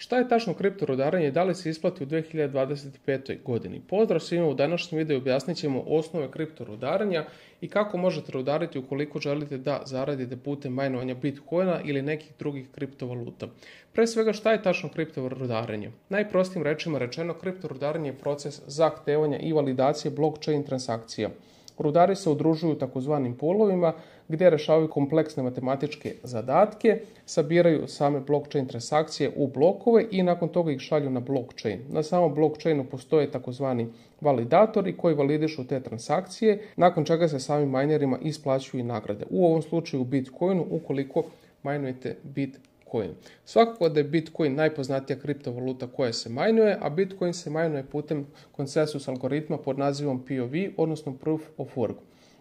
Šta je tačno kriptorudarenje i da li se isplati u 2025. godini? Pozdrav svima, u današnjem videu objasnit ćemo osnove kriptorudarenja i kako možete rudariti ukoliko želite da zaradite putem majnovanja Bitcoina ili nekih drugih kriptovaluta. Pre svega, šta je tačno kriptorudarenje? Najprostijim rečima rečeno, kriptorudarenje je proces zahtevanja i validacije blockchain transakcija. Rudari se udružuju u takozvanim poolovima gdje rešavaju kompleksne matematičke zadatke, sabiraju same blockchain transakcije u blokove i nakon toga ih šalju na blockchain. Na samom blockchainu postoje takozvani validatori koji validišu te transakcije, nakon čega se samim minerima isplaćuju i nagrade. U ovom slučaju Bitcoinu ukoliko majnujete Bitcoin. Svakako da je Bitcoin najpoznatija kriptovaluta koja se majnuje, a Bitcoin se majnuje putem konsensus algoritma pod nazivom POV, odnosno Proof of Work.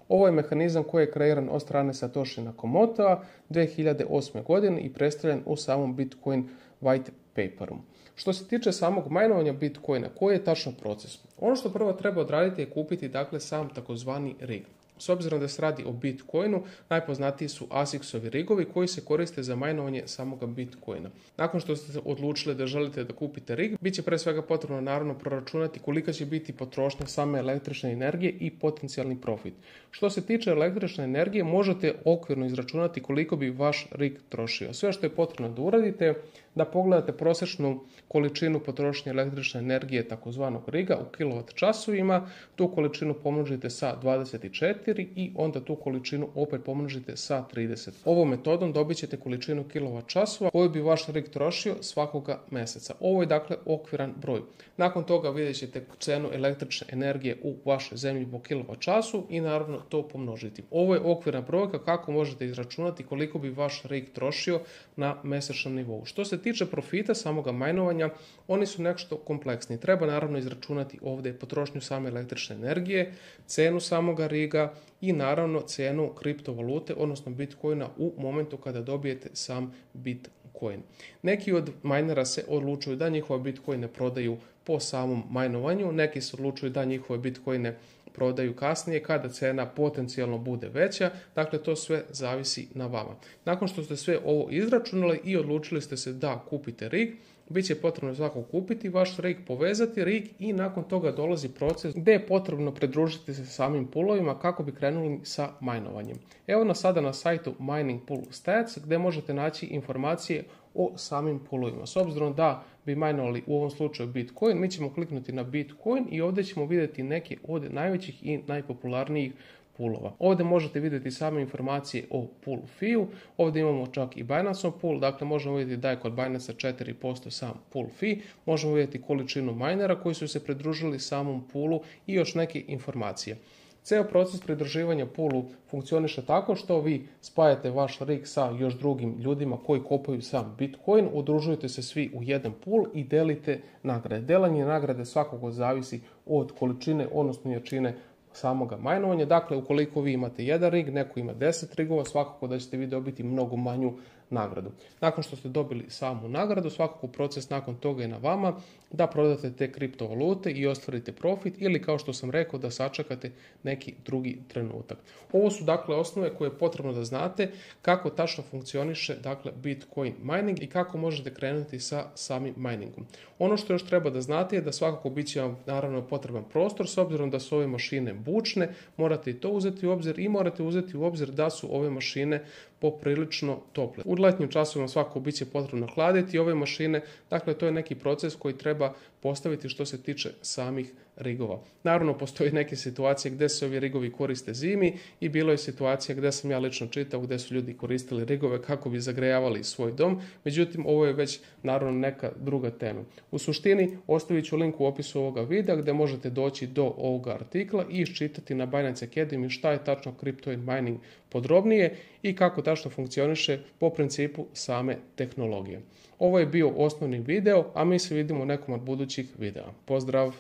Ovo je mehanizam koji je kreiran od strane Satoshi Nakamotoa 2008. godine i predstavljen u samom Bitcoin white paperu. Što se tiče samog majnovanja Bitcoina, koji je tačno proces? Ono što prvo treba odraditi je kupiti sam takozvani rig. S obzirom da se radi o Bitcoinu, najpoznatiji su ASICS-ovi rigovi koji se koriste za majnovanje samoga Bitcoina. Nakon što ste odlučili da želite da kupite rig, bit će pre svega potrebno naravno proračunati kolika će biti potrošnja same električne energije i potencijalni profit. Što se tiče električne energije, možete okvirno izračunati koliko bi vaš rig trošio. Sve što je potrebno da uradite, da pogledate prosječnu količinu potrošnje električne energije takozvanog riga u kWh, tu količinu pomnožite sa 24 i onda tu količinu opet pomnožite sa 30. Ovom metodom dobit ćete količinu kWh koju bi vaš rig trošio svakoga meseca. Ovo je dakle okviran broj. Nakon toga vidjet ćete cenu električne energije u vašoj zemlji po kWh i naravno to pomnožiti. Ovo je okvirna brojka kako možete izračunati koliko bi vaš rig trošio na mesečnom nivou. Što se tiče profita samoga majnovanja, oni su nešto kompleksni. Treba naravno izračunati ovdje potrošnju same električne energije, cenu samoga riga i naravno cenu kriptovalute, odnosno Bitcoina u momentu kada dobijete sam Bitcoin. Neki od majnera se odlučuju da njihove Bitcoine prodaju po samom majnovanju, neki se odlučuju da njihove Bitcoine prodaju kasnije kada cena potencijalno bude veća, dakle to sve zavisi na vama. Nakon što ste sve ovo izračunali i odlučili ste se da kupite rig, bit će potrebno svako kupiti vaš rig, povezati rig i nakon toga dolazi proces gdje je potrebno pridružiti se samim poolovima kako bi krenuli sa majnovanjem. Evo nas sada na sajtu Mining Pool Stats gdje možete naći informacije o samim poolovima. S obzirom da bi majnovali u ovom slučaju Bitcoin, mi ćemo kliknuti na Bitcoin i ovdje ćemo vidjeti neke od najvećih i najpopularnijih poolova. Ovdje možete vidjeti same informacije o pool fee-u, ovdje imamo čak i Binance pool, dakle možemo vidjeti da je kod Binance 4% sam pool fee, možemo vidjeti količinu minera koji su se pridružili samom poolu i još neke informacije. Ceo proces pridruživanja poolu funkcioniše tako što vi spajate vaš rig sa još drugim ljudima koji kopaju sam Bitcoin, udružujete se svi u jedan pool i delite nagrade. Delanje nagrade svakako zavisi od količine, odnosno jačine samoga majnovanja. Dakle, ukoliko vi imate jedan rig, neko ima 10 rigova, svakako da ćete vi dobiti mnogo manju nagradu. Nakon što ste dobili samu nagradu, svakako proces nakon toga je na vama da prodate te kriptovalute i ostvarite profit ili kao što sam rekao da sačekate neki drugi trenutak. Ovo su dakle osnove koje je potrebno da znate kako tačno funkcioniše dakle Bitcoin mining i kako možete krenuti sa samim miningom. Ono što još treba da znate je da svakako bit će vam naravno potreban prostor s obzirom da su ove mašine bučne, morate i to uzeti u obzir i morate uzeti u obzir da su ove mašine poprilično tople. U letnjim časovima svakako bit će potrebno hladiti ove mašine, dakle to je neki proces koji treba postaviti što se tiče samih rigova. Naravno, postoji neke situacije gdje se ovi rigovi koriste zimi i bilo je situacija gdje sam ja lično čitao gdje su ljudi koristili rigove kako bi zagrejavali svoj dom, međutim ovo je već naravno neka druga tema. U suštini ostavit ću link u opisu ovoga videa gdje možete doći do ovoga artikla i iščitati na Binance Academy šta je tačno crypto mining podrobnije i kako tačno funkcioniše po principu same tehnologije. Ovo je bio osnovni video, a mi se vidimo u nekom od budućih videa. Pozdrav!